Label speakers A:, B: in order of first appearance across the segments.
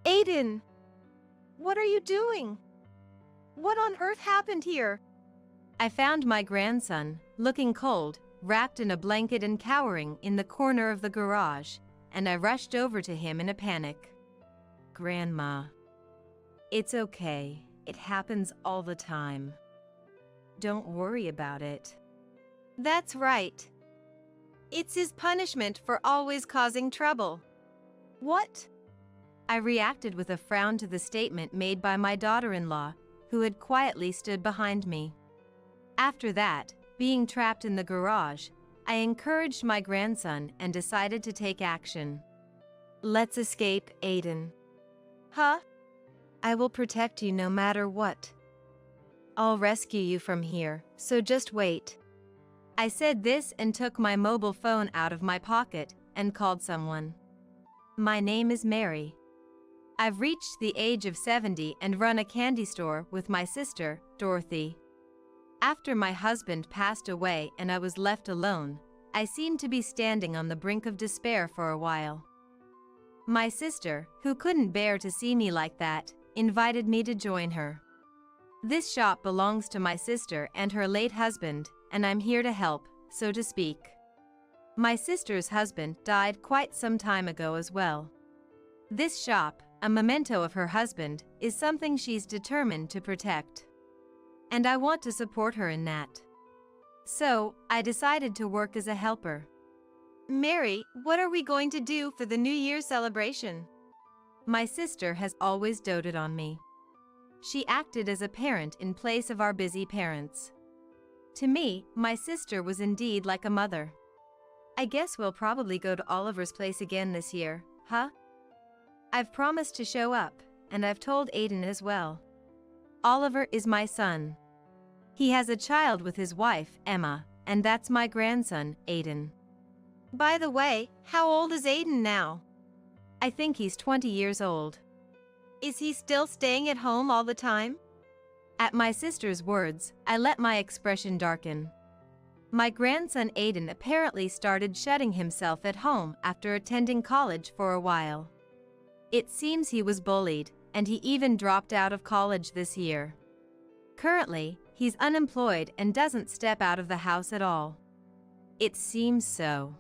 A: Aiden! What are you doing? What on earth happened here?
B: I found my grandson, looking cold, wrapped in a blanket and cowering in the corner of the garage, and I rushed over to him in a panic. Grandma. It's okay. It happens all the time. Don't worry about it.
A: That's right. It's his punishment for always causing trouble. What?
B: I reacted with a frown to the statement made by my daughter-in-law, who had quietly stood behind me. After that, being trapped in the garage, I encouraged my grandson and decided to take action. Let's escape, Aiden.
A: Huh?
B: I will protect you no matter what. I'll rescue you from here, so just wait. I said this and took my mobile phone out of my pocket and called someone. My name is Mary. I've reached the age of 70 and run a candy store with my sister, Dorothy. After my husband passed away and I was left alone, I seemed to be standing on the brink of despair for a while. My sister, who couldn't bear to see me like that, invited me to join her. This shop belongs to my sister and her late husband, and I'm here to help, so to speak. My sister's husband died quite some time ago as well. This shop, a memento of her husband, is something she's determined to protect. And I want to support her in that. So, I decided to work as a helper.
A: Mary, what are we going to do for the New Year's celebration?
B: My sister has always doted on me. She acted as a parent in place of our busy parents. To me, my sister was indeed like a mother. I guess we'll probably go to Oliver's place again this year, huh? I've promised to show up, and I've told Aiden as well. Oliver is my son. He has a child with his wife, Emma, and that's my grandson, Aiden.
A: By the way, how old is Aiden now?
B: I think he's 20 years old.
A: Is he still staying at home all the time?
B: At my sister's words, I let my expression darken. My grandson Aiden apparently started shutting himself at home after attending college for a while. It seems he was bullied, and he even dropped out of college this year. Currently, he's unemployed and doesn't step out of the house at all. It seems so.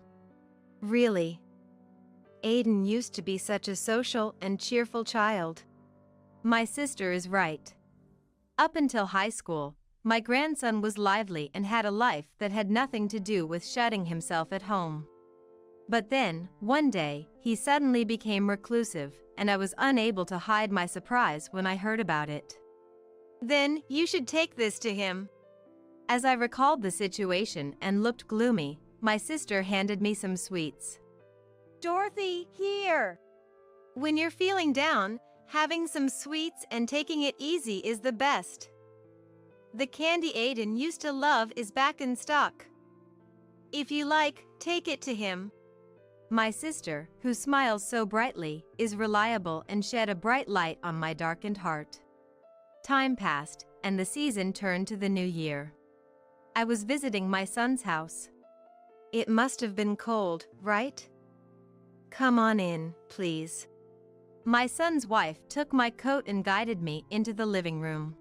B: Really? Aiden used to be such a social and cheerful child. My sister is right. Up until high school, my grandson was lively and had a life that had nothing to do with shutting himself at home. But then, one day, he suddenly became reclusive, and I was unable to hide my surprise when I heard about it.
A: Then, you should take this to him.
B: As I recalled the situation and looked gloomy, my sister handed me some sweets.
A: Dorothy, here! When you're feeling down, having some sweets and taking it easy is the best. The candy Aiden used to love is back in stock. If you like, take it to him.
B: My sister, who smiles so brightly, is reliable and shed a bright light on my darkened heart. Time passed, and the season turned to the new year. I was visiting my son's house. It must have been cold, right? Come on in, please. My son's wife took my coat and guided me into the living room.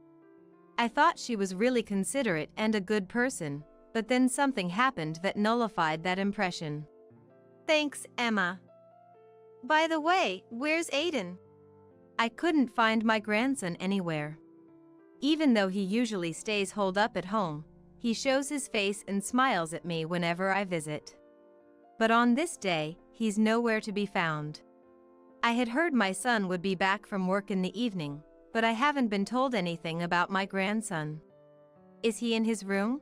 B: I thought she was really considerate and a good person, but then something happened that nullified that impression.
A: Thanks, Emma. By the way, where's Aiden?
B: I couldn't find my grandson anywhere. Even though he usually stays holed up at home, he shows his face and smiles at me whenever I visit. But on this day, he's nowhere to be found. I had heard my son would be back from work in the evening, but I haven't been told anything about my grandson. Is he in his room?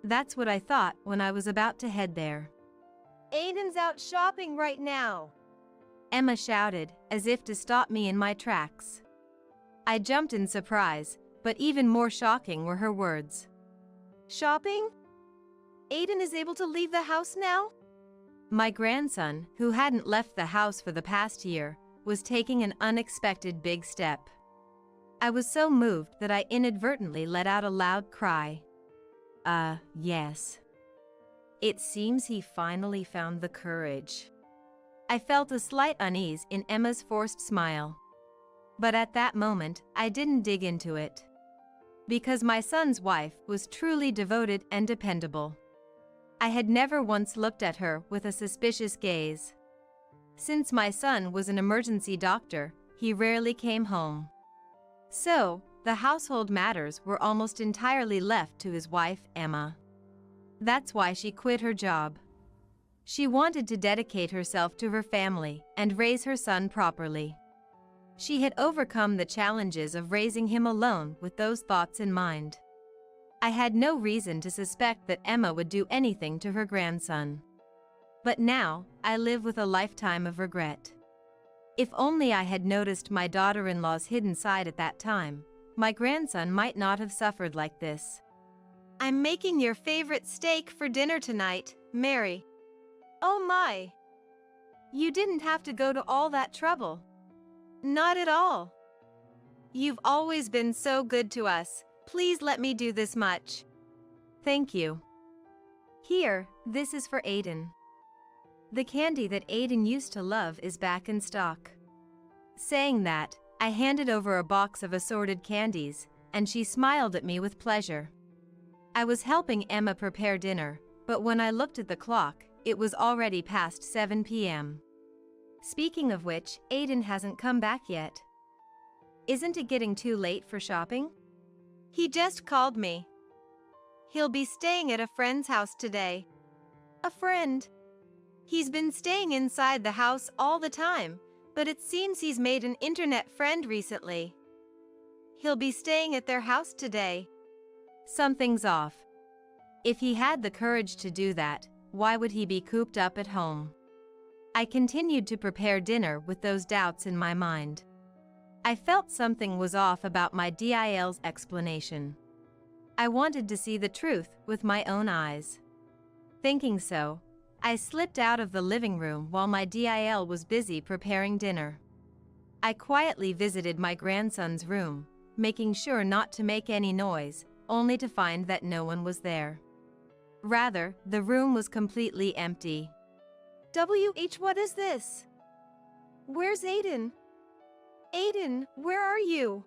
B: That's what I thought when I was about to head there.
A: Aiden's out shopping right now,
B: Emma shouted, as if to stop me in my tracks. I jumped in surprise, but even more shocking were her words.
A: Shopping? Aiden is able to leave the house now?
B: My grandson, who hadn't left the house for the past year, was taking an unexpected big step. I was so moved that I inadvertently let out a loud cry. Yes. It seems he finally found the courage. I felt a slight unease in Emma's forced smile. But at that moment, I didn't dig into it. Because my son's wife was truly devoted and dependable. I had never once looked at her with a suspicious gaze. Since my son was an emergency doctor, he rarely came home. So, the household matters were almost entirely left to his wife, Emma. That's why she quit her job. She wanted to dedicate herself to her family and raise her son properly. She had overcome the challenges of raising him alone with those thoughts in mind. I had no reason to suspect that Emma would do anything to her grandson. But now, I live with a lifetime of regret. If only I had noticed my daughter-in-law's hidden side at that time, my grandson might not have suffered like this.
A: I'm making your favorite steak for dinner tonight, Mary. Oh my! You didn't have to go to all that trouble. Not at all. You've always been so good to us. Please let me do this much.
B: Thank you. Here, this is for Aiden. The candy that Aiden used to love is back in stock. Saying that, I handed over a box of assorted candies, and she smiled at me with pleasure. I was helping Emma prepare dinner, but when I looked at the clock, it was already past 7 p.m. Speaking of which, Aiden hasn't come back yet. Isn't it getting too late for shopping?
A: He just called me. He'll be staying at a friend's house today. A friend? He's been staying inside the house all the time, but it seems he's made an internet friend recently. He'll be staying at their house today.
B: Something's off. If he had the courage to do that, why would he be cooped up at home? I continued to prepare dinner with those doubts in my mind. I felt something was off about my DIL's explanation. I wanted to see the truth with my own eyes. Thinking so, I slipped out of the living room while my DIL was busy preparing dinner. I quietly visited my grandson's room, making sure not to make any noise, only to find that no one was there. Rather, the room was completely empty.
A: What is this? Where's Aiden? Aiden, where are you?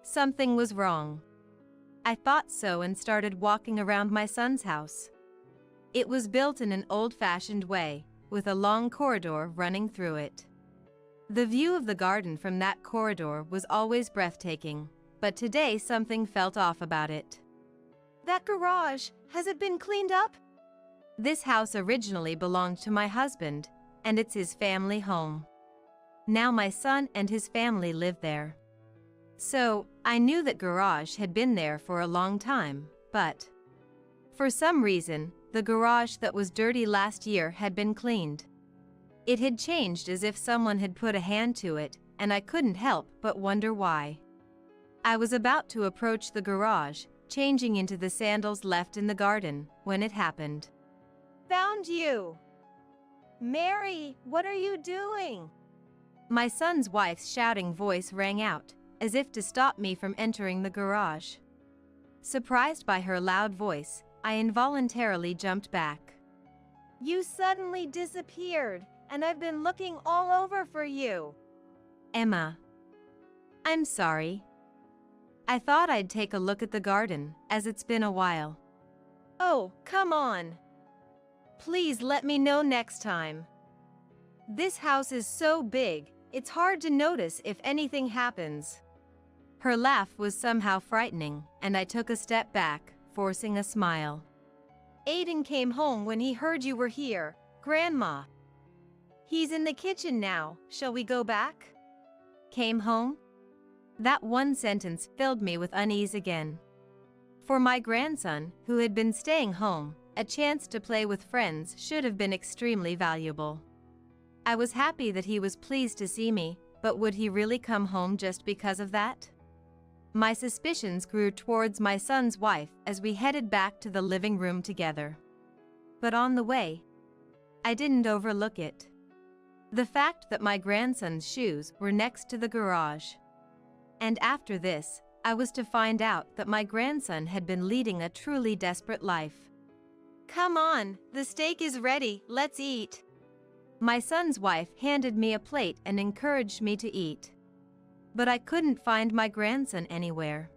B: Something was wrong. I thought so and started walking around my son's house. It was built in an old-fashioned way, with a long corridor running through it. The view of the garden from that corridor was always breathtaking, but today something felt off about it.
A: That garage, has it been cleaned up?
B: This house originally belonged to my husband, and it's his family home. Now my son and his family live there. So, I knew that garage had been there for a long time, but for some reason, the garage that was dirty last year had been cleaned. It had changed as if someone had put a hand to it, and I couldn't help but wonder why. I was about to approach the garage, changing into the sandals left in the garden, when it happened.
A: Found you! Mary, what are you doing?
B: My son's wife's shouting voice rang out, as if to stop me from entering the garage. Surprised by her loud voice, I involuntarily jumped back.
A: You suddenly disappeared, and I've been looking all over for you.
B: Emma. I'm sorry. I thought I'd take a look at the garden, as it's been a while.
A: Oh, come on. Please let me know next time. This house is so big, it's hard to notice if anything happens.
B: Her laugh was somehow frightening, and I took a step back, forcing a smile.
A: Aiden came home when he heard you were here, Grandma. He's in the kitchen now, shall we go back?
B: Came home? That one sentence filled me with unease again. For my grandson, who had been staying home, a chance to play with friends should have been extremely valuable. I was happy that he was pleased to see me, but would he really come home just because of that? My suspicions grew towards my son's wife as we headed back to the living room together. But on the way, I didn't overlook it. The fact that my grandson's shoes were next to the garage. And after this, I was to find out that my grandson had been leading a truly desperate life.
A: Come on, the steak is ready, let's eat.
B: My son's wife handed me a plate and encouraged me to eat. but I couldn't find my grandson anywhere.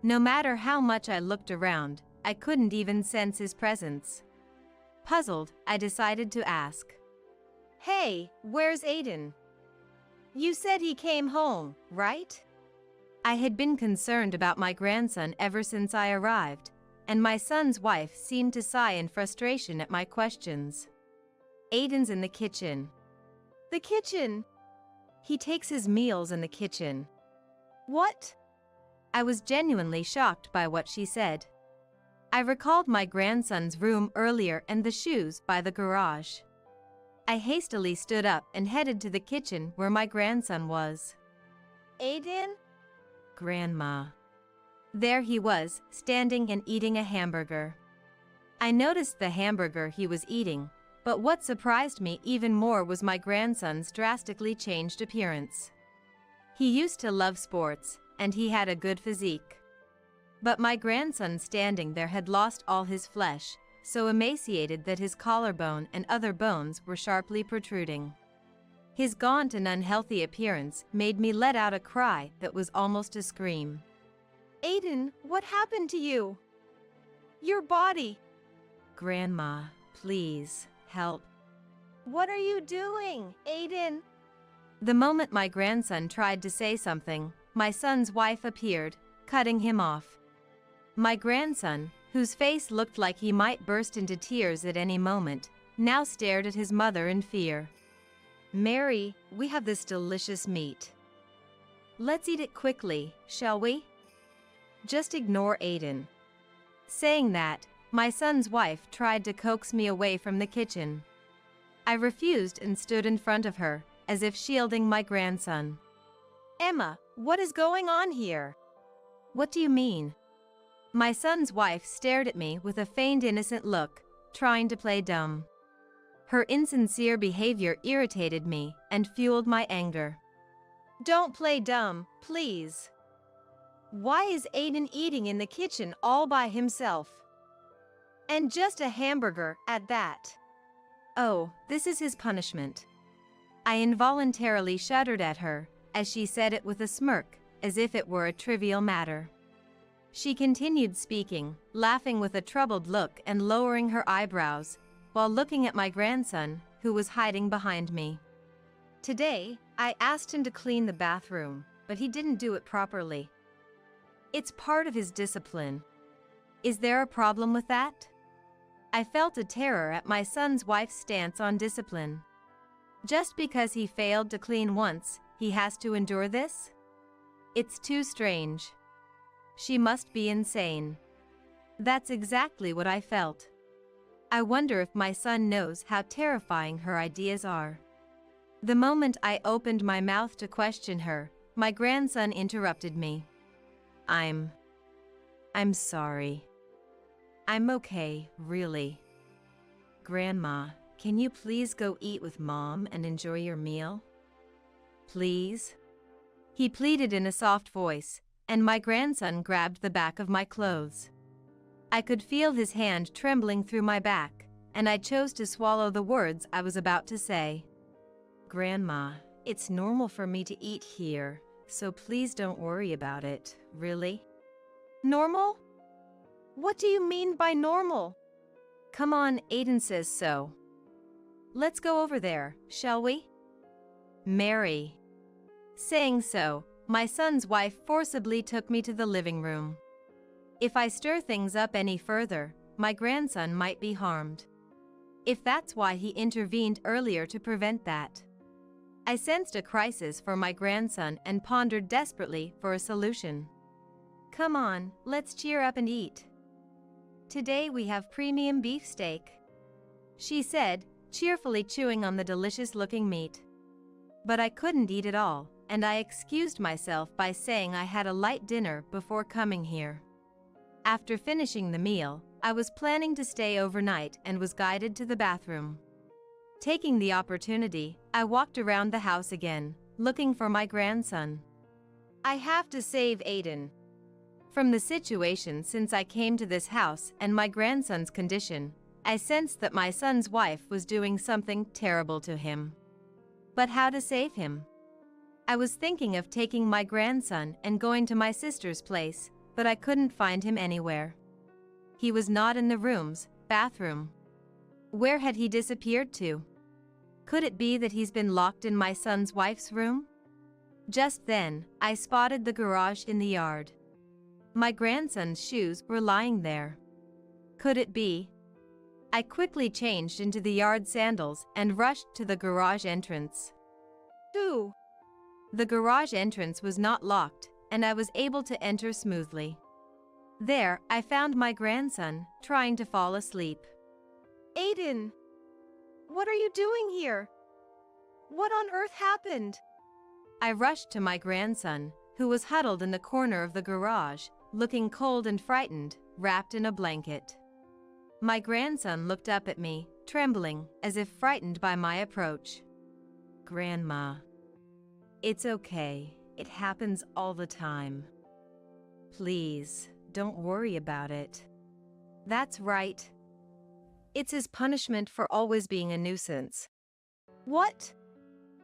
B: No matter how much I looked around, I couldn't even sense his presence. Puzzled, I decided to ask.
A: Hey, where's Aiden? You said he came home, right?
B: I had been concerned about my grandson ever since I arrived, and my son's wife seemed to sigh in frustration at my questions. Aiden's in the kitchen.
A: The kitchen?
B: He takes his meals in the kitchen.
A: What?
B: I was genuinely shocked by what she said. I recalled my grandson's room earlier and the shoes by the garage. I hastily stood up and headed to the kitchen where my grandson was.
A: Aiden?
B: Grandma. There he was, standing and eating a hamburger. I noticed the hamburger he was eating, but what surprised me even more was my grandson's drastically changed appearance. He used to love sports, and he had a good physique. But my grandson standing there had lost all his flesh, so emaciated that his collarbone and other bones were sharply protruding. His gaunt and unhealthy appearance made me let out a cry that was almost a scream.
A: Aiden, what happened to you? Your body.
B: Grandma, please, help.
A: What are you doing, Aiden?
B: The moment my grandson tried to say something, my son's wife appeared, cutting him off. My grandson, whose face looked like he might burst into tears at any moment, now stared at his mother in fear.
A: Mary, we have this delicious meat.
B: Let's eat it quickly, shall we? Just ignore Aiden. Saying that, my son's wife tried to coax me away from the kitchen. I refused and stood in front of her, as if shielding my grandson.
A: Emma, what is going on here?
B: What do you mean? My son's wife stared at me with a feigned innocent look, trying to play dumb. Her insincere behavior irritated me and fueled my anger.
A: Don't play dumb, please. Why is Aiden eating in the kitchen all by himself? And just a hamburger at that.
B: Oh, this is his punishment. I involuntarily shuddered at her, as she said it with a smirk, as if it were a trivial matter. She continued speaking, laughing with a troubled look and lowering her eyebrows, while looking at my grandson, who was hiding behind me.
A: Today, I asked him to clean the bathroom, but he didn't do it properly.
B: It's part of his discipline. Is there a problem with that? I felt a terror at my son's wife's stance on discipline. Just because he failed to clean once, he has to endure this? It's too strange. She must be insane. That's exactly what I felt. I wonder if my son knows how terrifying her ideas are. The moment I opened my mouth to question her, my grandson interrupted me. I'm sorry. I'm okay, really. Grandma, can you please go eat with Mom and enjoy your meal? Please? He pleaded in a soft voice, and my grandson grabbed the back of my clothes. I could feel his hand trembling through my back, and I chose to swallow the words I was about to say. Grandma, it's normal for me to eat here, so please don't worry about it, really?
A: Normal? What do you mean by normal?
B: Come on, Aiden says so. Let's go over there, shall we? Mary. Saying so, my son's wife forcibly took me to the living room. If I stir things up any further, my grandson might be harmed. If that's why he intervened earlier to prevent that. I sensed a crisis for my grandson and pondered desperately for a solution. Come on, let's cheer up and eat. Today we have premium beefsteak, she said, cheerfully chewing on the delicious-looking meat. But I couldn't eat it all, and I excused myself by saying I had a light dinner before coming here. After finishing the meal, I was planning to stay overnight and was guided to the bathroom. Taking the opportunity, I walked around the house again, looking for my grandson.
A: I have to save Aiden.
B: From the situation since I came to this house and my grandson's condition, I sensed that my son's wife was doing something terrible to him. But how to save him? I was thinking of taking my grandson and going to my sister's place, but I couldn't find him anywhere. He was not in the room's bathroom. Where had he disappeared to? Could it be that he's been locked in my son's wife's room? Just then, I spotted the garage in the yard. My grandson's shoes were lying there. Could it be? I quickly changed into the yard sandals and rushed to the garage entrance.
A: Ooh.
B: The garage entrance was not locked, and I was able to enter smoothly. There, I found my grandson, trying to fall asleep.
A: Aiden, what are you doing here? What on earth happened?
B: I rushed to my grandson, who was huddled in the corner of the garage, looking cold and frightened, wrapped in a blanket. My grandson looked up at me, trembling, as if frightened by my approach. "Grandma, it's okay. It happens all the time. Please, don't worry about it." "That's right. It's his punishment for always being a nuisance."
A: What?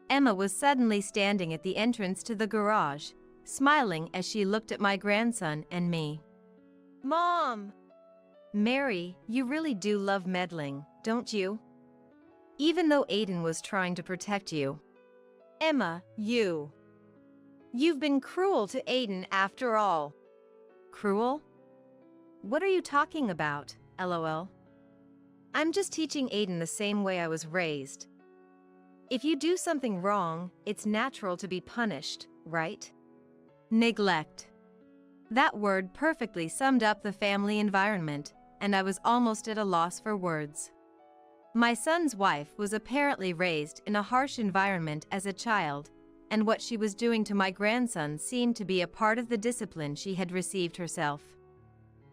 B: Emma was suddenly standing at the entrance to the garage, smiling as she looked at my grandson and me.
A: Mom!
B: "Mary, you really do love meddling, don't you? Even though Aiden was trying to protect you."
A: Emma, you've been cruel to Aiden after all."
B: "Cruel? What are you talking about, LOL? I'm just teaching Aiden the same way I was raised. If you do something wrong, it's natural to be punished, right?" Neglect. That word perfectly summed up the family environment, and I was almost at a loss for words. My son's wife was apparently raised in a harsh environment as a child, and what she was doing to my grandson seemed to be a part of the discipline she had received herself.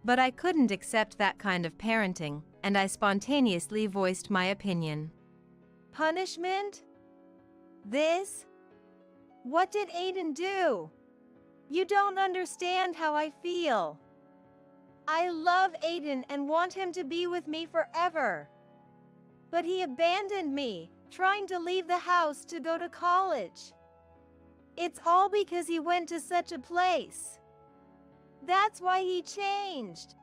B: But I couldn't accept that kind of parenting, and I spontaneously voiced my opinion.
A: Punishment? This? What did Aiden do? You don't understand how I feel. I love Aiden and want him to be with me forever. But he abandoned me, trying to leave the house to go to college. It's all because he went to such a place. That's why he changed."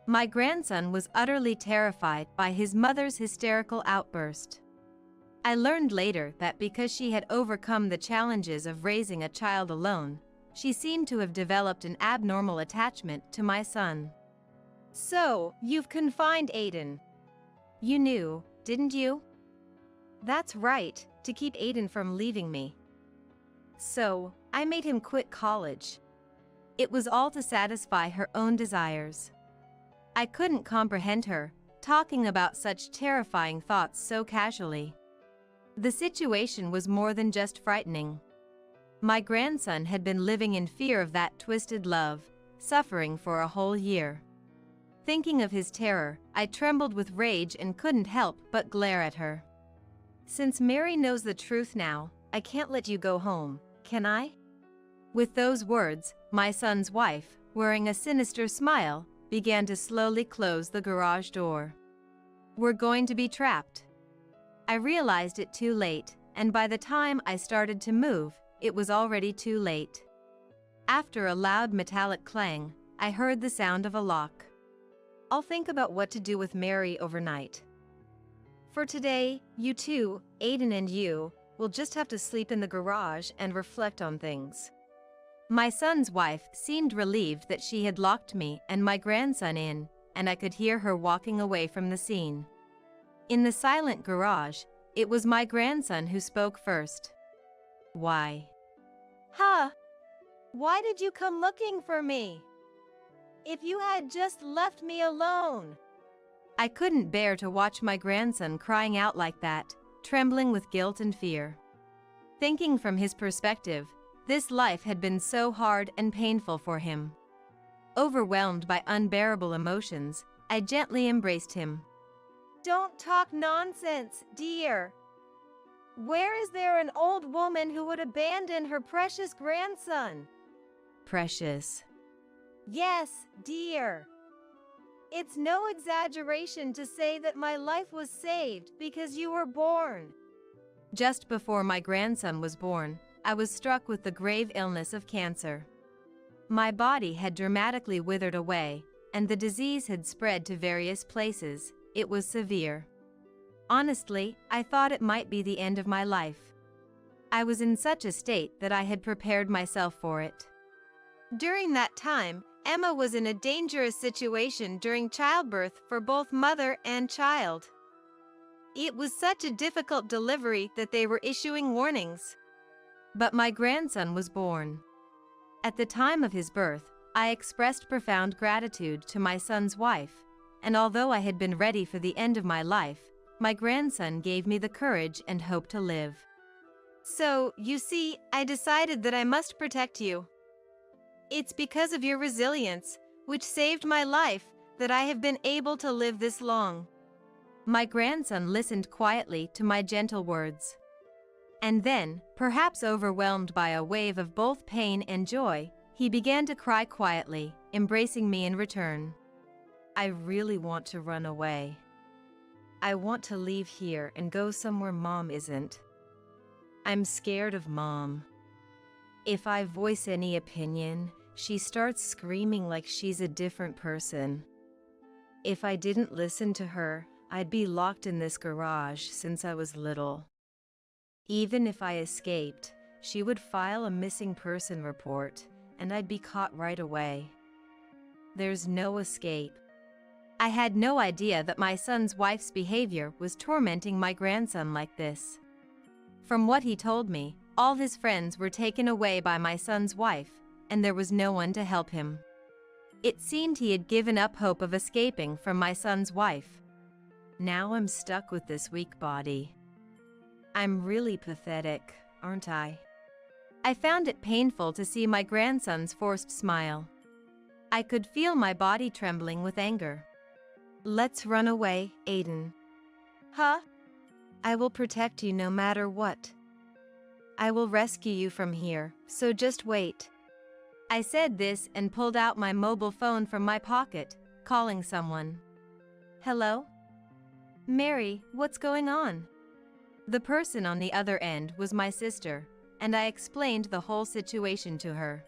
B: My grandson was utterly terrified by his mother's hysterical outburst. I learned later that because she had overcome the challenges of raising a child alone, she seemed to have developed an abnormal attachment to my son.
A: "So, you've confined Aiden."
B: "You knew, didn't you?" "That's right, to keep Aiden from leaving me. So, I made him quit college. It was all to satisfy her own desires." I couldn't comprehend her, talking about such terrifying thoughts so casually. The situation was more than just frightening. My grandson had been living in fear of that twisted love, suffering for a whole year. Thinking of his terror, I trembled with rage and couldn't help but glare at her. "Since Mary knows the truth now, I can't let you go home, can I?" With those words, my son's wife, wearing a sinister smile, began to slowly close the garage door. "We're going to be trapped." I realized it too late, and by the time I started to move, it was already too late. After a loud metallic clang, I heard the sound of a lock. "I'll think about what to do with Mary overnight. For today, you two, Aiden and you, will just have to sleep in the garage and reflect on things." My son's wife seemed relieved that she had locked me and my grandson in, and I could hear her walking away from the scene. In the silent garage, it was my grandson who spoke first. "Why?"
A: "Huh? Why did you come looking for me? If you had just left me alone."
B: I couldn't bear to watch my grandson crying out like that, trembling with guilt and fear. Thinking from his perspective, this life had been so hard and painful for him. Overwhelmed by unbearable emotions, I gently embraced him.
A: "Don't talk nonsense, dear. Where is there an old woman who would abandon her precious grandson?"
B: "Precious."
A: "Yes, dear. It's no exaggeration to say that my life was saved because you were born."
B: Just before my grandson was born, I was struck with the grave illness of cancer. My body had dramatically withered away, and the disease had spread to various places. It was severe. Honestly, I thought it might be the end of my life. I was in such a state that I had prepared myself for it.
A: During that time, Emma was in a dangerous situation during childbirth for both mother and child. It was such a difficult delivery that they were issuing warnings.
B: But my grandson was born. At the time of his birth, I expressed profound gratitude to my son's wife, and although I had been ready for the end of my life, my grandson gave me the courage and hope to live.
A: So, you see, I decided that I must protect you. It's because of your resilience, which saved my life, that I have been able to live this long.
B: My grandson listened quietly to my gentle words. And then, perhaps overwhelmed by a wave of both pain and joy, he began to cry quietly, embracing me in return. I really want to run away. I want to leave here and go somewhere Mom isn't. I'm scared of Mom. If I voice any opinion, she starts screaming like she's a different person. If I didn't listen to her, I'd be locked in this garage since I was little. Even if I escaped, she would file a missing person report, and I'd be caught right away. There's no escape. I had no idea that my son's wife's behavior was tormenting my grandson like this. From what he told me, all his friends were taken away by my son's wife, and there was no one to help him. It seemed he had given up hope of escaping from my son's wife. Now I'm stuck with this weak body. I'm really pathetic, aren't I? I found it painful to see my grandson's forced smile. I could feel my body trembling with anger. Let's run away, Aiden.
A: Huh?
B: I will protect you no matter what. I will rescue you from here, so just wait. I said this and pulled out my mobile phone from my pocket, calling someone. Hello? Mary, what's going on? The person on the other end was my sister, and I explained the whole situation to her.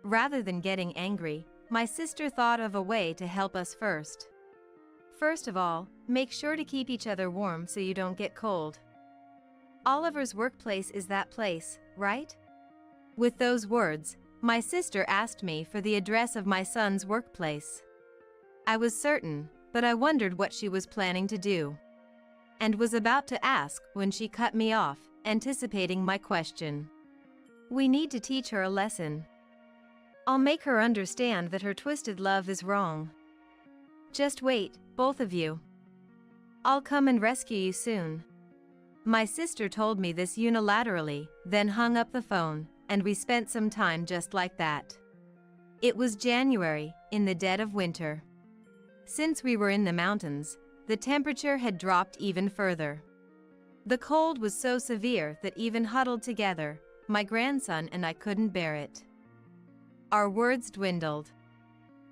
B: Rather than getting angry, my sister thought of a way to help us first. First of all, make sure to keep each other warm so you don't get cold. Oliver's workplace is that place, right? With those words, my sister asked me for the address of my son's workplace. I was certain, but I wondered what she was planning to do, and was about to ask when she cut me off, anticipating my question. We need to teach her a lesson. I'll make her understand that her twisted love is wrong. Just wait, both of you. I'll come and rescue you soon. My sister told me this unilaterally, then hung up the phone, and we spent some time just like that. It was January, in the dead of winter. Since we were in the mountains, the temperature had dropped even further. The cold was so severe that even huddled together, my grandson and I couldn't bear it. Our words dwindled,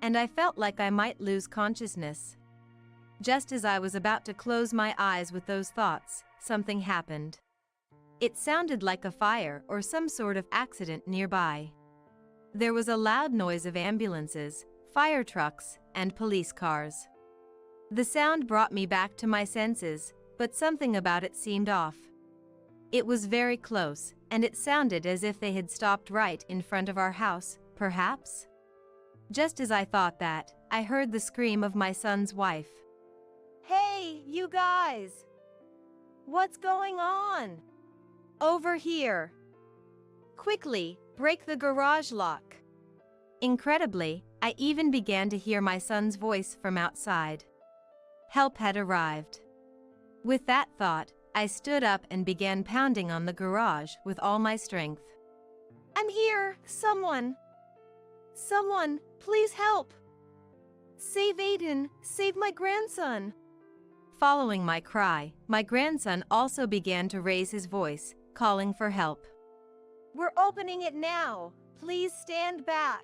B: and I felt like I might lose consciousness. Just as I was about to close my eyes with those thoughts, something happened. It sounded like a fire or some sort of accident nearby. There was a loud noise of ambulances, fire trucks, and police cars. The sound brought me back to my senses, but something about it seemed off. It was very close, and it sounded as if they had stopped right in front of our house, perhaps? Just as I thought that, I heard the scream of my son's wife.
A: Hey, you guys! What's going on? Over here! Quickly, break the garage lock.
B: Incredibly, I even began to hear my son's voice from outside. Help had arrived. With that thought, I stood up and began pounding on the garage with all my strength.
A: I'm here! Someone! Someone, please help! Save Aiden! Save my grandson!
B: Following my cry, my grandson also began to raise his voice, calling for help.
A: We're opening it now! Please stand back!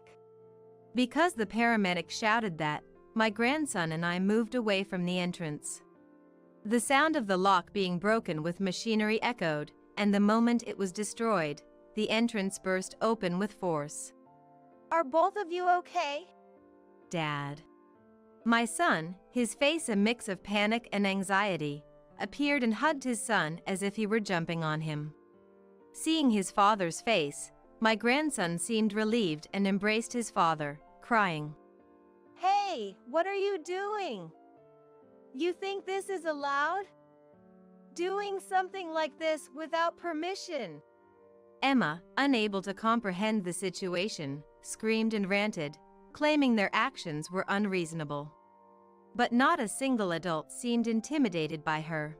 B: Because the paramedic shouted that, my grandson and I moved away from the entrance. The sound of the lock being broken with machinery echoed, and the moment it was destroyed, the entrance burst open with force.
A: Are both of you okay?
B: Dad. My son, his face a mix of panic and anxiety, appeared and hugged his son as if he were jumping on him. Seeing his father's face, my grandson seemed relieved and embraced his father, crying,
A: "Hey, what are you doing? You think this is allowed? Doing something like this without permission?"
B: Emma, unable to comprehend the situation, screamed and ranted, claiming their actions were unreasonable. But not a single adult seemed intimidated by her.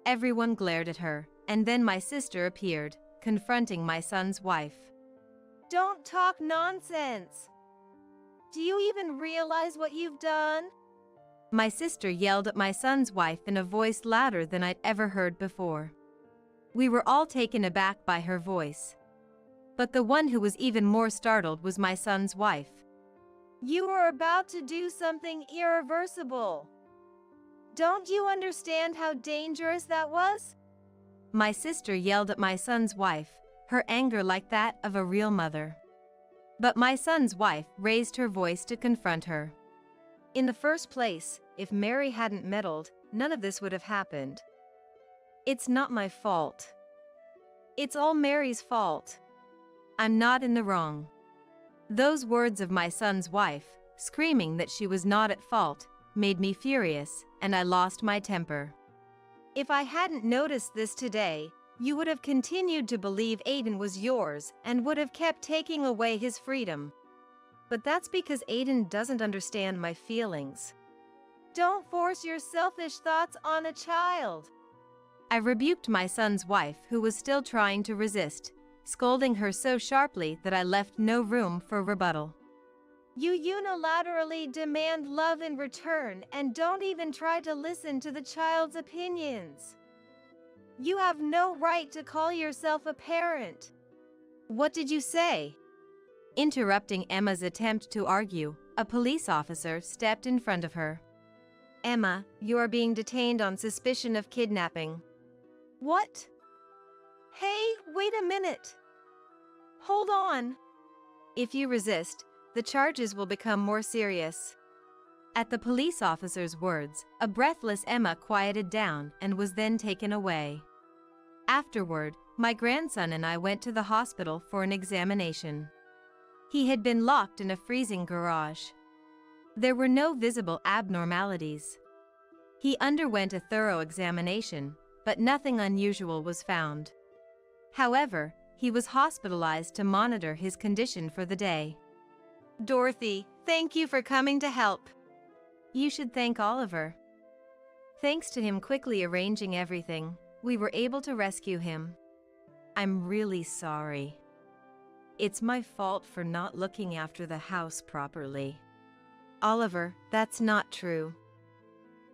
B: Everyone glared at her, and then my sister appeared, confronting my son's wife.
A: "Don't talk nonsense. Do you even realize what you've done?"
B: My sister yelled at my son's wife in a voice louder than I'd ever heard before. We were all taken aback by her voice. But the one who was even more startled was my son's wife.
A: "You were about to do something irreversible. Don't you understand how dangerous that was?"
B: My sister yelled at my son's wife, her anger like that of a real mother. But my son's wife raised her voice to confront her.
A: "In the first place, if Mary hadn't meddled, none of this would have happened. It's not my fault. It's all Mary's fault.
B: I'm not in the wrong." Those words of my son's wife, screaming that she was not at fault, made me furious, and I lost my temper.
A: "If I hadn't noticed this today, you would have continued to believe Aiden was yours and would have kept taking away his freedom. But that's because Aiden doesn't understand my feelings. Don't force your selfish thoughts on a child."
B: I rebuked my son's wife, who was still trying to resist, scolding her so sharply that I left no room for rebuttal.
A: "You unilaterally demand love in return and don't even try to listen to the child's opinions. You have no right to call yourself a parent."
B: "What did you say?" Interrupting Emma's attempt to argue, a police officer stepped in front of her.
A: "Emma, you are being detained on suspicion of kidnapping." "What? Hey, wait a minute. Hold on. If you resist, the charges will become more serious."
B: At the police officer's words, a breathless Emma quieted down and was then taken away. Afterward, my grandson and I went to the hospital for an examination. He had been locked in a freezing garage. There were no visible abnormalities. He underwent a thorough examination, but nothing unusual was found. However, he was hospitalized to monitor his condition for the day.
A: "Dorothy, thank you for coming to help."
B: You should thank Oliver. Thanks to him quickly arranging everything, we were able to rescue him. I'm really sorry. It's my fault for not looking after the house properly.
A: Oliver, that's not true.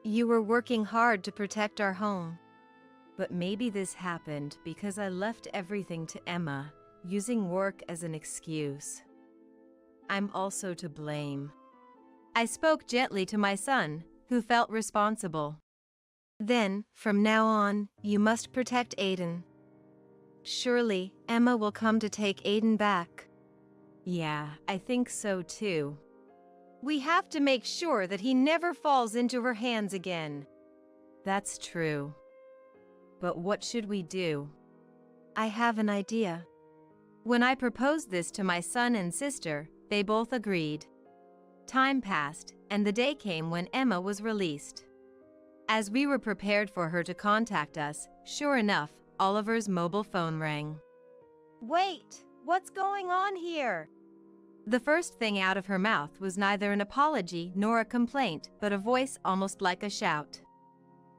A: You were working hard to protect our home.
B: But maybe this happened because I left everything to Emma, using work as an excuse. I'm also to blame. I spoke gently to my son, who felt responsible.
A: "Then, from now on, you must protect Aiden. Surely, Emma will come to take Aiden back."
B: Yeah, I think so too.
A: "We have to make sure that he never falls into her hands again."
B: That's true. But what should we do?
A: "I have an idea."
B: When I proposed this to my son and sister, they both agreed. Time passed, and the day came when Emma was released. As we were prepared for her to contact us, sure enough, Oliver's mobile phone rang.
A: "Wait, what's going on here?"
B: The first thing out of her mouth was neither an apology nor a complaint, but a voice almost like a shout.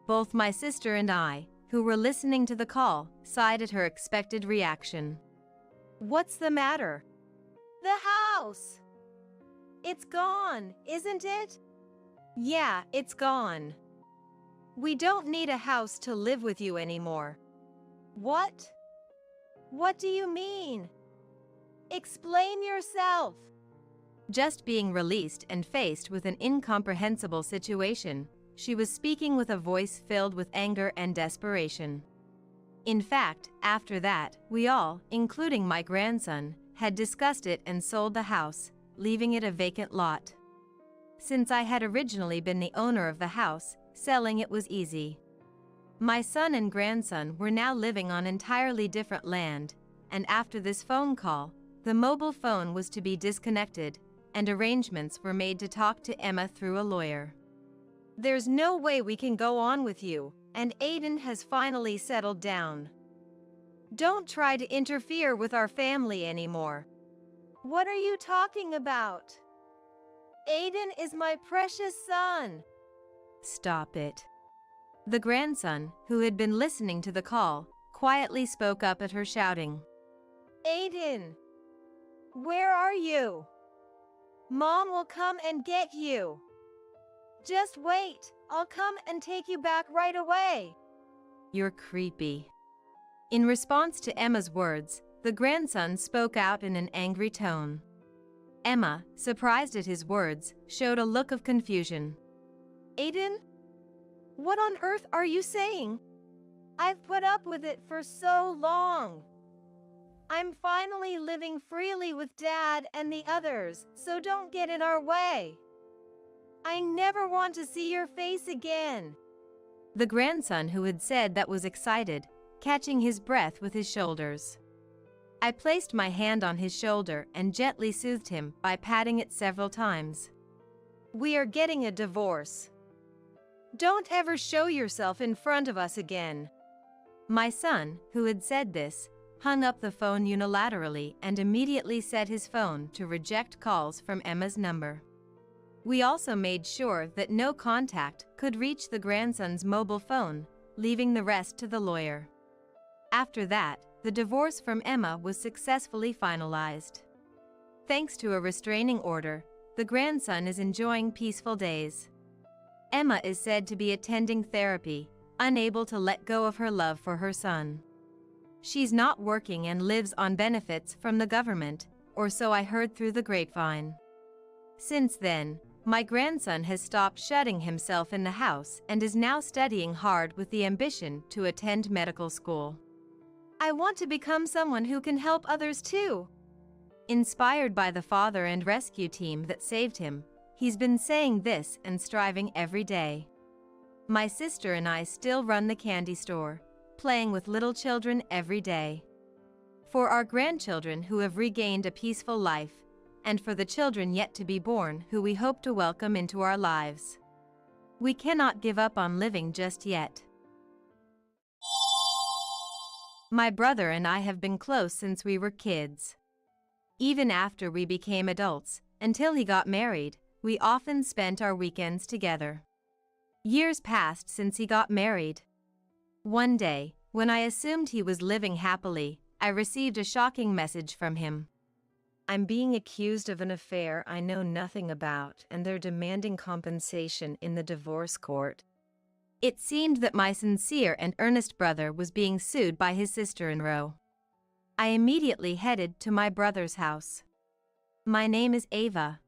B: Both my sister and I, who were listening to the call, sighed at her expected reaction.
A: "What's the matter?" "The house! It's gone, isn't it?" "Yeah, it's gone. We don't need a house to live with you anymore." "What? What do you mean? Explain yourself."
B: Just being released and faced with an incomprehensible situation, she was speaking with a voice filled with anger and desperation. In fact, after that, we all, including my grandson, had discussed it and sold the house, leaving it a vacant lot. Since I had originally been the owner of the house, selling it was easy. My son and grandson were now living on entirely different land, and after this phone call, the mobile phone was to be disconnected, and arrangements were made to talk to Emma through a lawyer.
A: There's no way we can go on with you, and Aiden has finally settled down. Don't try to interfere with our family anymore. What are you talking about? Aiden is my precious son.
B: Stop it. The grandson, who had been listening to the call, quietly spoke up at her, shouting,
A: Aiden, where are you? Mom will come and get you. Just wait, I'll come and take you back right away.
B: You're creepy. In response to Emma's words, the grandson spoke out in an angry tone. Emma, surprised at his words, showed a look of confusion.
A: Aiden? What on earth are you saying? I've put up with it for so long. I'm finally living freely with Dad and the others, so don't get in our way. I never want to see your face again.
B: The grandson who had said that was excited, catching his breath with his shoulders. I placed my hand on his shoulder and gently soothed him by patting it several times.
A: We are getting a divorce. Don't ever show yourself in front of us again.
B: My son, who had said this, hung up the phone unilaterally and immediately set his phone to reject calls from Emma's number. We also made sure that no contact could reach the grandson's mobile phone, leaving the rest to the lawyer. After that, the divorce from Emma was successfully finalized. Thanks to a restraining order, the grandson is enjoying peaceful days. Emma is said to be attending therapy, unable to let go of her love for her son. She's not working and lives on benefits from the government, or so I heard through the grapevine. Since then, my grandson has stopped shutting himself in the house and is now studying hard with the ambition to attend medical school.
A: I want to become someone who can help others too.
B: Inspired by the father and rescue team that saved him, he's been saying this and striving every day. My sister and I still run the candy store, playing with little children every day. For our grandchildren who have regained a peaceful life, and for the children yet to be born who we hope to welcome into our lives. We cannot give up on living just yet. My brother and I have been close since we were kids. Even after we became adults, until he got married, we often spent our weekends together. Years passed since he got married. One day, when I assumed he was living happily, I received a shocking message from him.
A: I'm being accused of an affair I know nothing about, and they're demanding compensation in the divorce court.
B: It seemed that my sincere and earnest brother was being sued by his sister-in-law. I immediately headed to my brother's house. My name is Ava.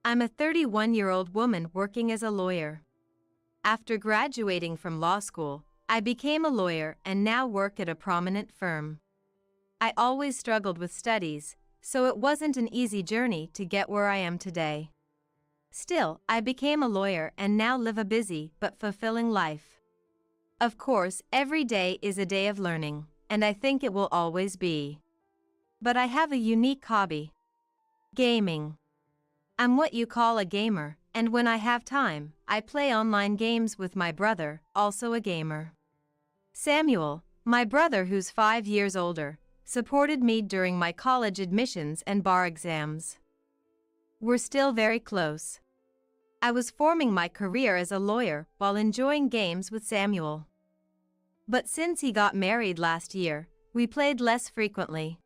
B: I'm a 31-year-old woman working as a lawyer. After graduating from law school, I became a lawyer and now work at a prominent firm. I always struggled with studies, so it wasn't an easy journey to get where I am today. Still, I became a lawyer and now live a busy but fulfilling life. Of course, every day is a day of learning, and I think it will always be. But I have a unique hobby. Gaming. I'm what you call a gamer, and when I have time, I play online games with my brother, also a gamer. Samuel, my brother who's 5 years older, supported me during my college admissions and bar exams. We're still very close. I was forming my career as a lawyer while enjoying games with Samuel. But since he got married last year, we played less frequently.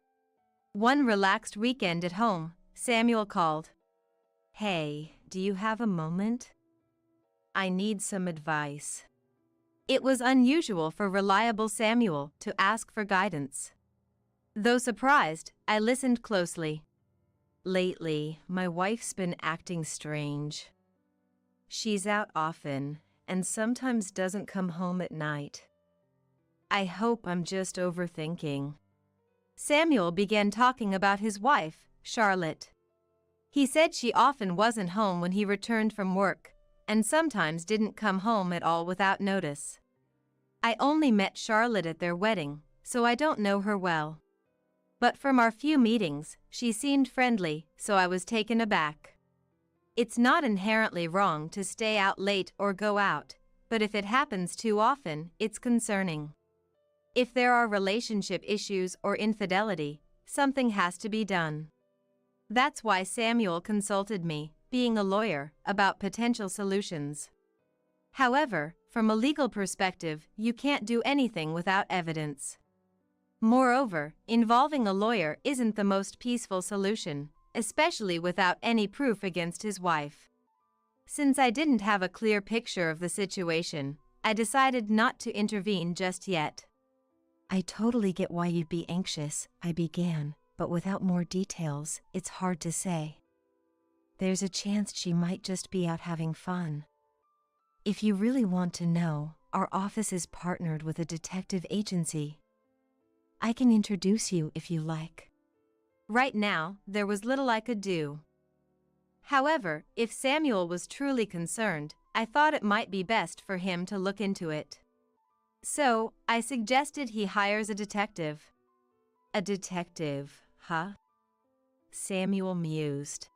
B: One relaxed weekend at home, Samuel called. Hey, do you have a moment? I need some advice. It was unusual for reliable Samuel to ask for guidance. Though surprised, I listened closely. Lately, my wife's been acting strange. She's out often, and sometimes doesn't come home at night. I hope I'm just overthinking. Samuel began talking about his wife, Charlotte. He said she often wasn't home when he returned from work, and sometimes didn't come home at all without notice. I only met Charlotte at their wedding, so I don't know her well. But from our few meetings, she seemed friendly, so I was taken aback. It's not inherently wrong to stay out late or go out, but if it happens too often, it's concerning. If there are relationship issues or infidelity, something has to be done. That's why Samuel consulted me, being a lawyer, about potential solutions. However, from a legal perspective, you can't do anything without evidence. Moreover, involving a lawyer isn't the most peaceful solution, especially without any proof against his wife. Since I didn't have a clear picture of the situation, I decided not to intervene just yet.
C: I totally get why you'd be anxious, I began, but without more details, it's hard to say. There's a chance she might just be out having fun. If you really want to know, our office is partnered with a detective agency. I can introduce you if you like.
B: Right now, there was little I could do. However, if Samuel was truly concerned, I thought it might be best for him to look into it. So, I suggested he hires a detective.
C: A detective, huh? Samuel mused.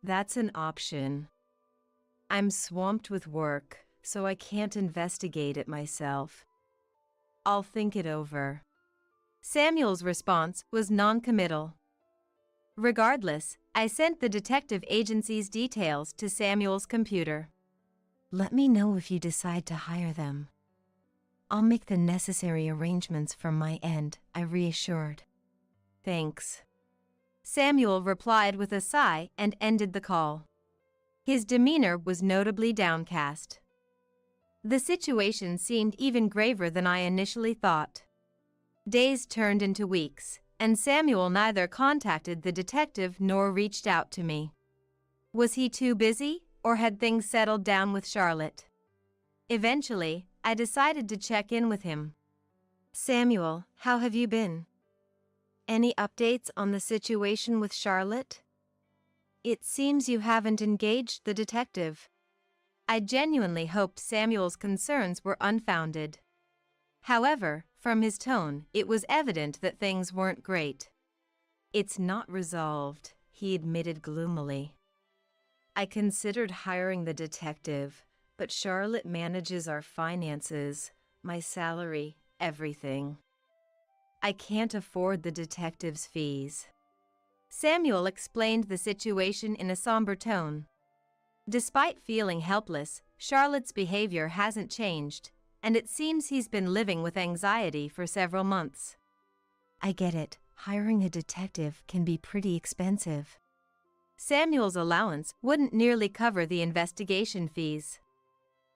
C: That's an option. I'm swamped with work, so I can't investigate it myself. I'll think it over.
B: Samuel's response was non-committal. Regardless, I sent the detective agency's details to Samuel's computer.
C: Let me know if you decide to hire them. I'll make the necessary arrangements from my end, I reassured.
B: Thanks. Samuel replied with a sigh and ended the call. His demeanor was notably downcast. The situation seemed even graver than I initially thought. Days turned into weeks, and Samuel neither contacted the detective nor reached out to me. Was he too busy, or had things settled down with Charlotte? Eventually, I decided to check in with him.
A: Samuel, how have you been? Any updates on the situation with Charlotte? It seems you haven't engaged the detective.
B: I genuinely hoped Samuel's concerns were unfounded. However, from his tone, it was evident that things weren't great.
C: It's not resolved, he admitted gloomily. I considered hiring the detective, but Charlotte manages our finances, my salary, everything. I can't afford the detective's fees.
B: Samuel explained the situation in a somber tone. Despite feeling helpless, Charlotte's behavior hasn't changed, and it seems he's been living with anxiety for several months.
C: I get it. Hiring a detective can be pretty expensive.
B: Samuel's allowance wouldn't nearly cover the investigation fees.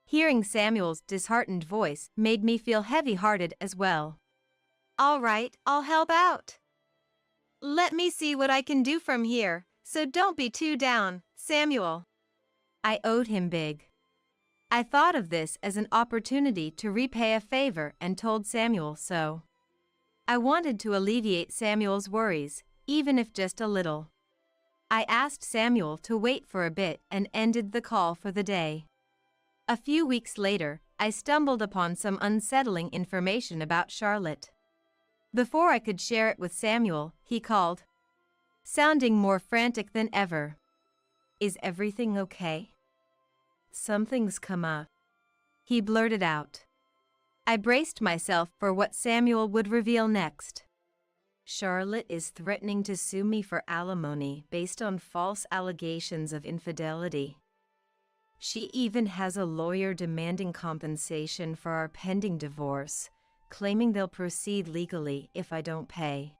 B: Hearing Samuel's disheartened voice made me feel heavy-hearted as well.
A: All right, I'll help out. Let me see what I can do from here, so don't be too down, Samuel.
B: I owed him big. I thought of this as an opportunity to repay a favor and told Samuel so. I wanted to alleviate Samuel's worries, even if just a little. I asked Samuel to wait for a bit and ended the call for the day. A few weeks later, I stumbled upon some unsettling information about Charlotte. Before I could share it with Samuel, he called, sounding more frantic than ever.
C: Is everything okay? Something's come up.
B: He blurted out. I braced myself for what Samuel would reveal next.
C: Charlotte is threatening to sue me for alimony based on false allegations of infidelity. She even has a lawyer demanding compensation for our pending divorce, claiming they'll proceed legally if I don't pay.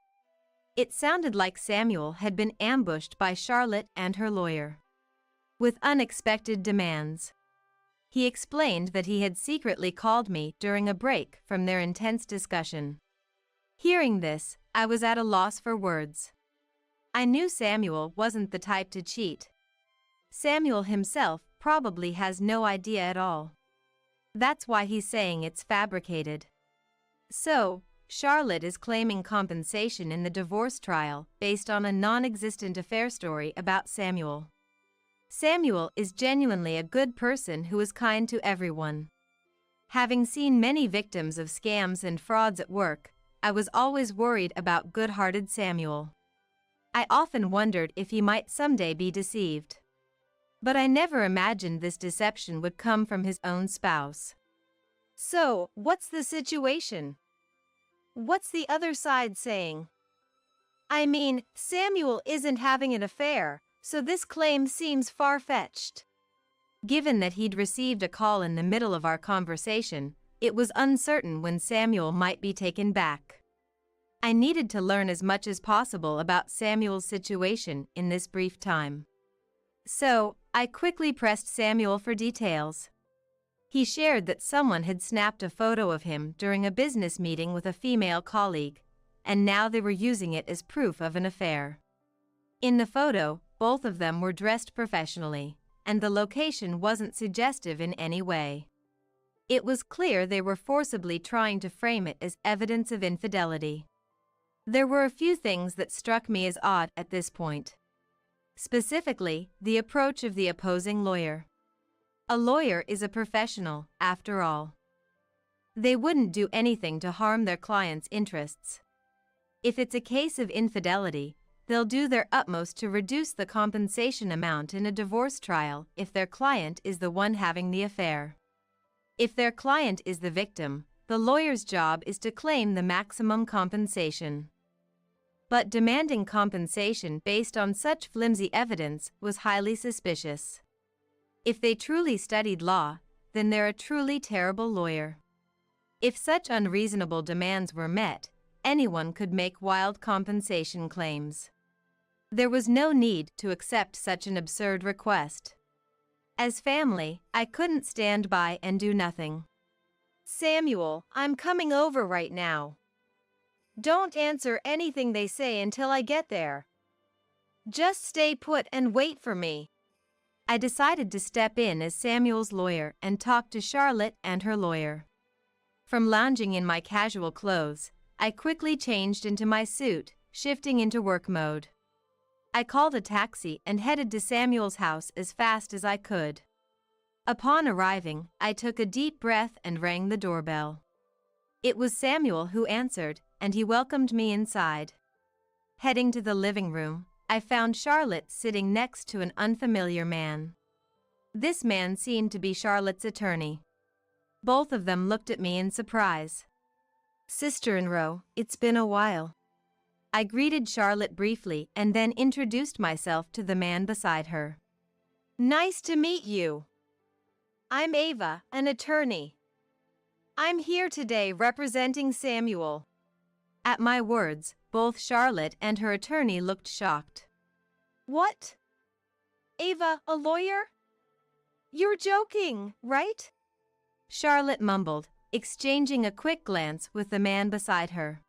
B: It sounded like Samuel had been ambushed by Charlotte and her lawyer, with unexpected demands. He explained that he had secretly called me during a break from their intense discussion. Hearing this, I was at a loss for words. I knew Samuel wasn't the type to cheat. Samuel himself probably has no idea at all. That's why he's saying it's fabricated. So, Charlotte is claiming compensation in the divorce trial based on a non-existent affair story about Samuel. Samuel is genuinely a good person who is kind to everyone. Having seen many victims of scams and frauds at work, I was always worried about good-hearted Samuel. I often wondered if he might someday be deceived. But I never imagined this deception would come from his own spouse.
A: So, what's the situation? What's the other side saying? I mean, Samuel isn't having an affair, so this claim seems far-fetched.
B: Given that he'd received a call in the middle of our conversation, it was uncertain when Samuel might be taken back. I needed to learn as much as possible about Samuel's situation in this brief time. So, I quickly pressed Samuel for details. He shared that someone had snapped a photo of him during a business meeting with a female colleague, and now they were using it as proof of an affair. In the photo, both of them were dressed professionally, and the location wasn't suggestive in any way. It was clear they were forcibly trying to frame it as evidence of infidelity. There were a few things that struck me as odd at this point. Specifically, the approach of the opposing lawyer. A lawyer is a professional, after all. They wouldn't do anything to harm their client's interests. If it's a case of infidelity, they'll do their utmost to reduce the compensation amount in a divorce trial if their client is the one having the affair. If their client is the victim, the lawyer's job is to claim the maximum compensation. But demanding compensation based on such flimsy evidence was highly suspicious. If they truly studied law, then they're a truly terrible lawyer. If such unreasonable demands were met, anyone could make wild compensation claims. There was no need to accept such an absurd request. As family, I couldn't stand by and do nothing.
A: Samuel, I'm coming over right now. Don't answer anything they say until I get there. Just stay put and wait for me.
B: I decided to step in as Samuel's lawyer and talk to Charlotte and her lawyer. From lounging in my casual clothes, I quickly changed into my suit, shifting into work mode. I called a taxi and headed to Samuel's house as fast as I could. Upon arriving, I took a deep breath and rang the doorbell. It was Samuel who answered, and he welcomed me inside. Heading to the living room, I found Charlotte sitting next to an unfamiliar man. This man seemed to be Charlotte's attorney. Both of them looked at me in surprise.
A: Sister-in-law, it's been a while.
B: I greeted Charlotte briefly and then introduced myself to the man beside her.
A: Nice to meet you. I'm Ava, an attorney. I'm here today representing Samuel.
B: At my words, both Charlotte and her attorney looked shocked.
A: What? Ava, a lawyer? You're joking, right?
B: Charlotte mumbled, exchanging a quick glance with the man beside her.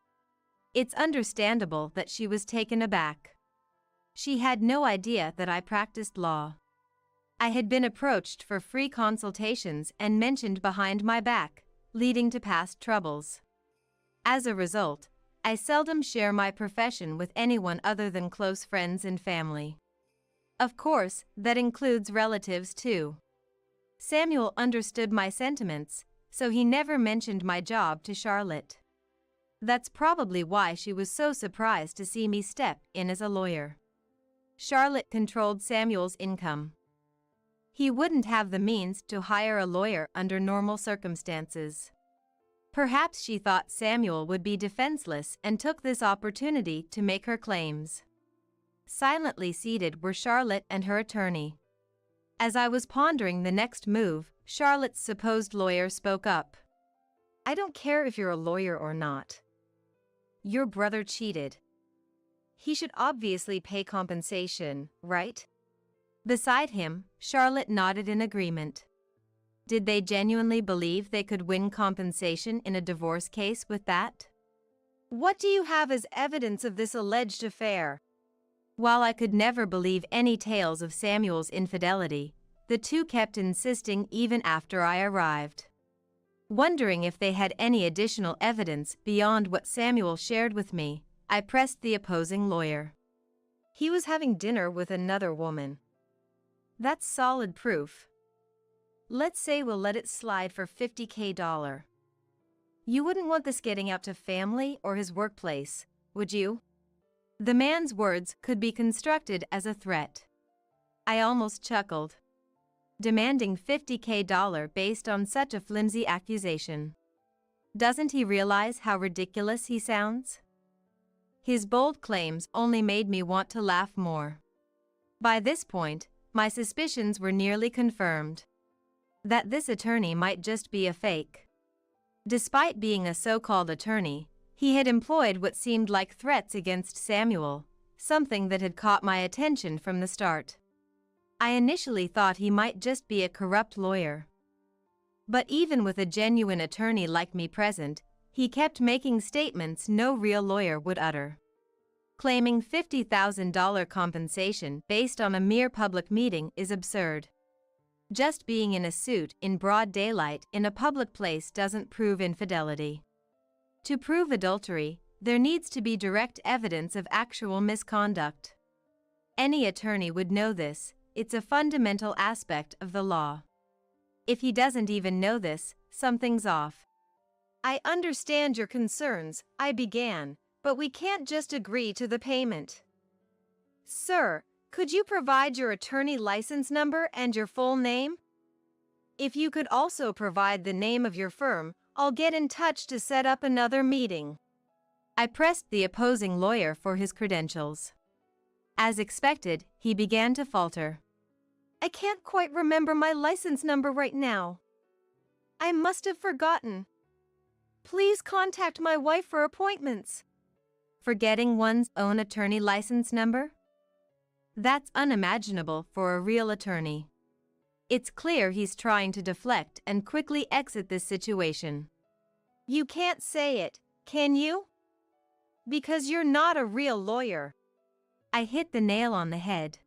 B: It's understandable that she was taken aback. She had no idea that I practiced law. I had been approached for free consultations and mentioned behind my back, leading to past troubles. As a result, I seldom share my profession with anyone other than close friends and family. Of course, that includes relatives too. Samuel understood my sentiments, so he never mentioned my job to Charlotte. That's probably why she was so surprised to see me step in as a lawyer. Charlotte controlled Samuel's income. He wouldn't have the means to hire a lawyer under normal circumstances. Perhaps she thought Samuel would be defenseless and took this opportunity to make her claims. Silently seated were Charlotte and her attorney. As I was pondering the next move, Charlotte's supposed lawyer spoke up.
A: I don't care if you're a lawyer or not. Your brother cheated. He should obviously pay compensation, right?
B: Beside him, Charlotte nodded in agreement. Did they genuinely believe they could win compensation in a divorce case with that?
A: What do you have as evidence of this alleged affair?
B: While I could never believe any tales of Samuel's infidelity, the two kept insisting even after I arrived. Wondering if they had any additional evidence beyond what Samuel shared with me, I pressed the opposing lawyer.
A: He was having dinner with another woman.
B: That's solid proof. Let's say we'll let it slide for $50,000. You wouldn't want this getting out to family or his workplace, would you? The man's words could be construed as a threat. I almost chuckled. Demanding $50,000 based on such a flimsy accusation. Doesn't he realize how ridiculous he sounds? His bold claims only made me want to laugh more. By this point, my suspicions were nearly confirmed. That this attorney might just be a fake. Despite being a so-called attorney, he had employed what seemed like threats against Samuel, something that had caught my attention from the start. I initially thought he might just be a corrupt lawyer. But even with a genuine attorney like me present, he kept making statements no real lawyer would utter. Claiming $50,000 compensation based on a mere public meeting is absurd. Just being in a suit in broad daylight in a public place doesn't prove infidelity. To prove adultery, there needs to be direct evidence of actual misconduct. Any attorney would know this. It's a fundamental aspect of the law. If he doesn't even know this, something's off.
A: I understand your concerns, I began, but we can't just agree to the payment. Sir, could you provide your attorney license number and your full name? If you could also provide the name of your firm, I'll get in touch to set up another meeting.
B: I pressed the opposing lawyer for his credentials. As expected, he began to falter.
A: I can't quite remember my license number right now. I must have forgotten. Please contact my wife for appointments.
B: Forgetting one's own attorney license number? That's unimaginable for a real attorney. It's clear he's trying to deflect and quickly exit this situation.
A: You can't say it, can you? Because you're not a real lawyer.
B: I hit the nail on the head.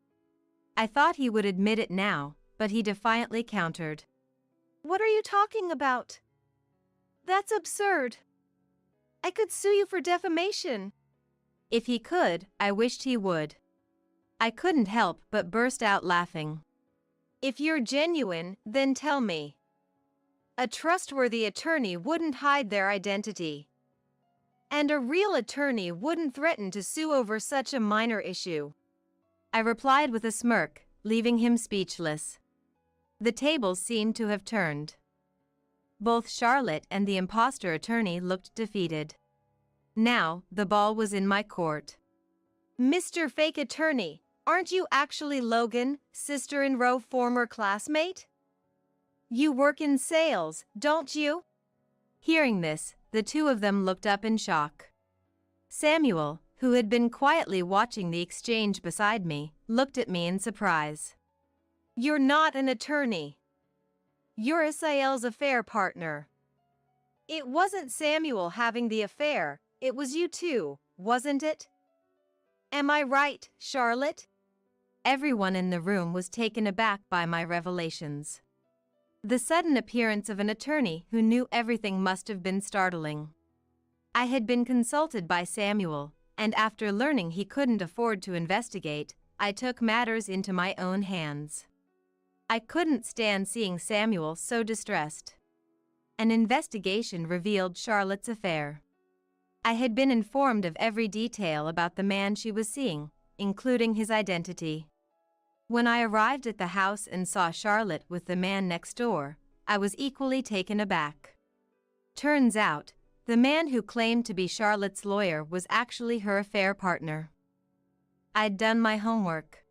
B: I thought he would admit it now, but he defiantly countered.
A: What are you talking about? That's absurd. I could sue you for defamation.
B: If he could, I wished he would. I couldn't help but burst out laughing.
A: If you're genuine, then tell me. A trustworthy attorney wouldn't hide their identity. And a real attorney wouldn't threaten to sue over such a minor issue.
B: I replied with a smirk, leaving him speechless. The tables seemed to have turned. Both Charlotte and the imposter attorney looked defeated. Now, the ball was in my court.
A: Mr. Fake Attorney, aren't you actually Logan, sister-in-law former classmate? You work in sales, don't you?
B: Hearing this, the two of them looked up in shock. Samuel, who had been quietly watching the exchange beside me, looked at me in surprise.
A: You're not an attorney. You're Isael's affair partner. It wasn't Samuel having the affair, it was you two, wasn't it? Am I right, Charlotte?
B: Everyone in the room was taken aback by my revelations. The sudden appearance of an attorney who knew everything must have been startling. I had been consulted by Samuel, and after learning he couldn't afford to investigate, I took matters into my own hands. I couldn't stand seeing Samuel so distressed. An investigation revealed Charlotte's affair. I had been informed of every detail about the man she was seeing, including his identity. When I arrived at the house and saw Charlotte with the man next door, I was equally taken aback. Turns out, the man who claimed to be Charlotte's lawyer was actually her affair partner. I'd done my homework.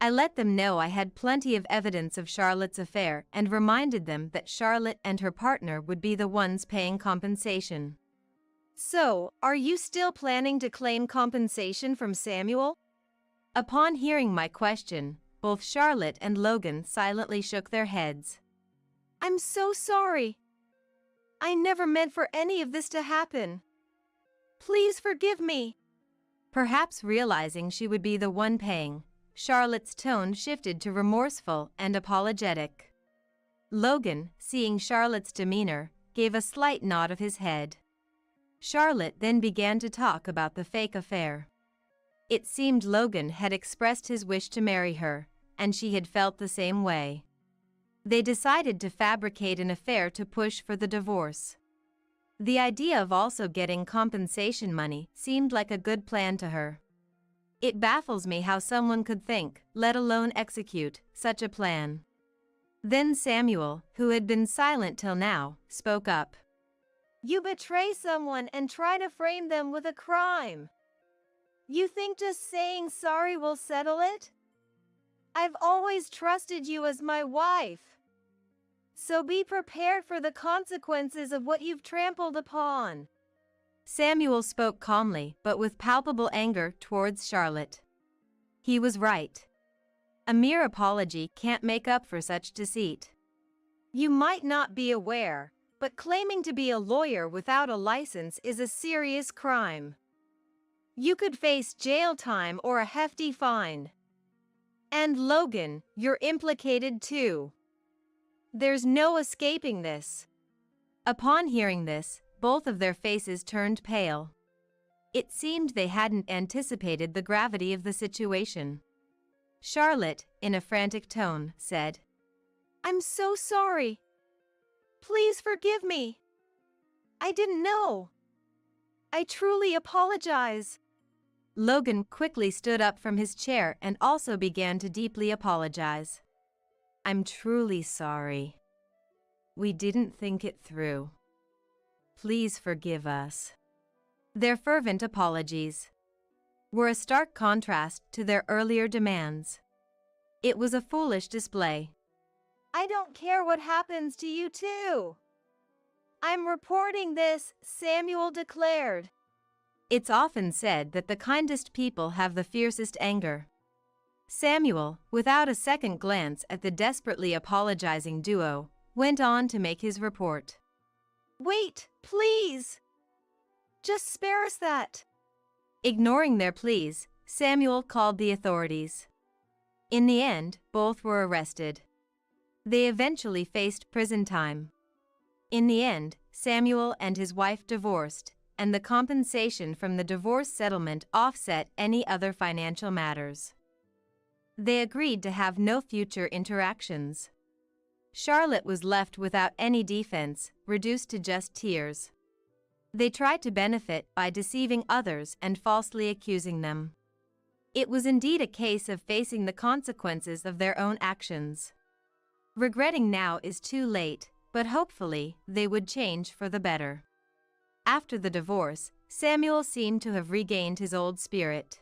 B: I let them know I had plenty of evidence of Charlotte's affair and reminded them that Charlotte and her partner would be the ones paying compensation.
A: So, are you still planning to claim compensation from Samuel?
B: Upon hearing my question, both Charlotte and Logan silently shook their heads.
A: I'm so sorry. I never meant for any of this to happen. Please forgive me.
B: Perhaps realizing she would be the one paying, Charlotte's tone shifted to remorseful and apologetic. Logan, seeing Charlotte's demeanor, gave a slight nod of his head. Charlotte then began to talk about the fake affair. It seemed Logan had expressed his wish to marry her, and she had felt the same way. They decided to fabricate an affair to push for the divorce. The idea of also getting compensation money seemed like a good plan to her. It baffles me how someone could think, let alone execute, such a plan. Then Samuel, who had been silent till now, spoke up.
A: You betray someone and try to frame them with a crime. You think just saying sorry will settle it? I've always trusted you as my wife. So be prepared for the consequences of what you've trampled upon.
B: Samuel spoke calmly but with palpable anger towards Charlotte. He was right. A mere apology can't make up for such deceit.
A: You might not be aware, but claiming to be a lawyer without a license is a serious crime. You could face jail time or a hefty fine. And Logan, you're implicated too. There's no escaping this.
B: Upon hearing this, both of their faces turned pale. It seemed they hadn't anticipated the gravity of the situation. Charlotte, in a frantic tone, said,
A: I'm so sorry. Please forgive me. I didn't know. I truly apologize.
B: Logan quickly stood up from his chair and also began to deeply apologize. I'm truly sorry. We didn't think it through. Please forgive us. Their fervent apologies were a stark contrast to their earlier demands. It was a foolish display.
A: I don't care what happens to you too. I'm reporting this, Samuel declared.
B: It's often said that the kindest people have the fiercest anger. Samuel, without a second glance at the desperately apologizing duo, went on to make his report.
A: Wait, please. Just spare us that.
B: Ignoring their pleas, Samuel called the authorities. In the end, both were arrested. They eventually faced prison time. In the end, Samuel and his wife divorced, and the compensation from the divorce settlement offset any other financial matters. They agreed to have no future interactions. Charlotte was left without any defense, reduced to just tears. They tried to benefit by deceiving others and falsely accusing them. It was indeed a case of facing the consequences of their own actions. Regretting now is too late, but hopefully they would change for the better. After the divorce, Samuel seemed to have regained his old spirit.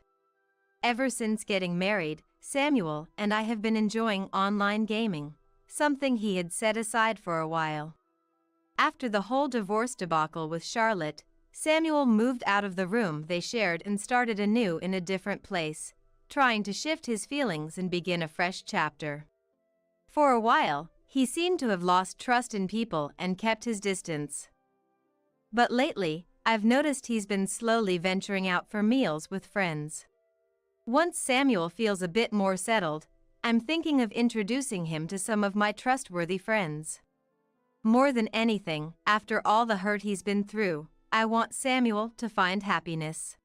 B: Ever since getting married, Samuel and I have been enjoying online gaming, something he had set aside for a while. After the whole divorce debacle with Charlotte, Samuel moved out of the room they shared and started anew in a different place, trying to shift his feelings and begin a fresh chapter. For a while, he seemed to have lost trust in people and kept his distance. But lately, I've noticed he's been slowly venturing out for meals with friends. Once Samuel feels a bit more settled, I'm thinking of introducing him to some of my trustworthy friends. More than anything, after all the hurt he's been through, I want Samuel to find happiness.